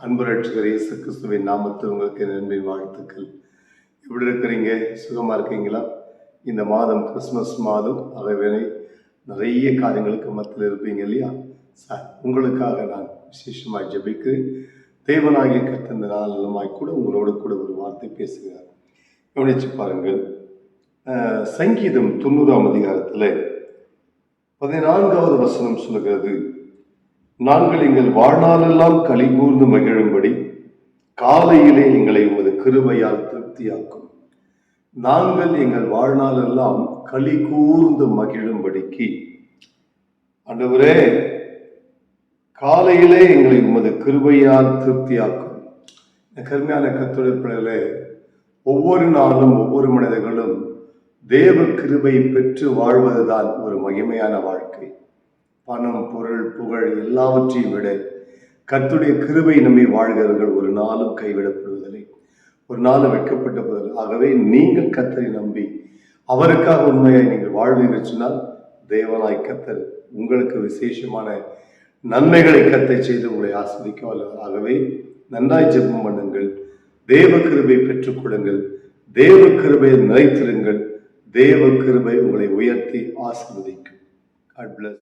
அன்பு ரட்சகர் இயேசு கிறிஸ்துவின் நாமத்தில் உங்களுக்கு நன்பின் வாழ்த்துக்கள். எப்படி இருக்கிறீங்க? சுகமாக இருக்கீங்களா? இந்த மாதம் கிறிஸ்மஸ் மாதம், ஆகவே நிறைய காரியங்களுக்கு மத்தியில் இருப்பீங்க இல்லையா? சார், உங்களுக்காக நான் விசேஷமாக ஜெபிக்கிறேன். தேவனாகிய கர்த்தர் இந்த நாளுமாய் கூட உங்களோடு கூட ஒரு வார்த்தை பேசுகிறார். கவனிச்சு பாருங்கள். சங்கீதம் 90ஆம் அதிகாரத்தில் 14வது வசனம் சொல்லுகிறது, நாங்கள் எங்கள் வாழ்நாளெல்லாம் களி கூர்ந்து மகிழும்படி காலையிலே எங்களை உமது கிருபையால் திருப்தியாக்கும். நாங்கள் எங்கள் வாழ்நாளெல்லாம் களி கூர்ந்து மகிழும்படிக்கு, ஆண்டவரே, காலையிலே எங்களை உமது கிருபையால் திருப்தியாக்கும். கருமையான கர்த்தருடைய பிள்ளைகளே, ஒவ்வொரு நாளும் ஒவ்வொரு மனிதர்களும் தேவ கிருபை பெற்று வாழ்வதுதான் ஒரு மகிமையான வாழ்க்கை. பணம், பொருள், புகழ் எல்லாவற்றையும் விட கர்த்தருடைய கிருபை நம்பி வாழ்கிறவர்கள் ஒரு நாளும் கைவிடப்படுவதில்லை, ஒரு நாளும் வெட்கப்பட்ட போதில்லை. ஆகவே நீங்கள் கர்த்தரை நம்பி அவருக்காக உண்மையாய் நீங்கள் வாழ்வீர்கள் சொன்னால், தேவனாய் கர்த்தர் உங்களுக்கு விசேஷமான நன்மைகளை கர்த்தர் செய்து உங்களை ஆஸ்வதிக்க. ஆகவே நன்றாய் ஜெபம் பண்ணுங்கள், தேவ கிருபை பெற்றுக்கொள்ளுங்கள், தேவ கிருபையை நிலைத்திருங்கள். தேவ கிருபை உங்களை உயர்த்தி ஆசீர்வதிக்கும். God bless.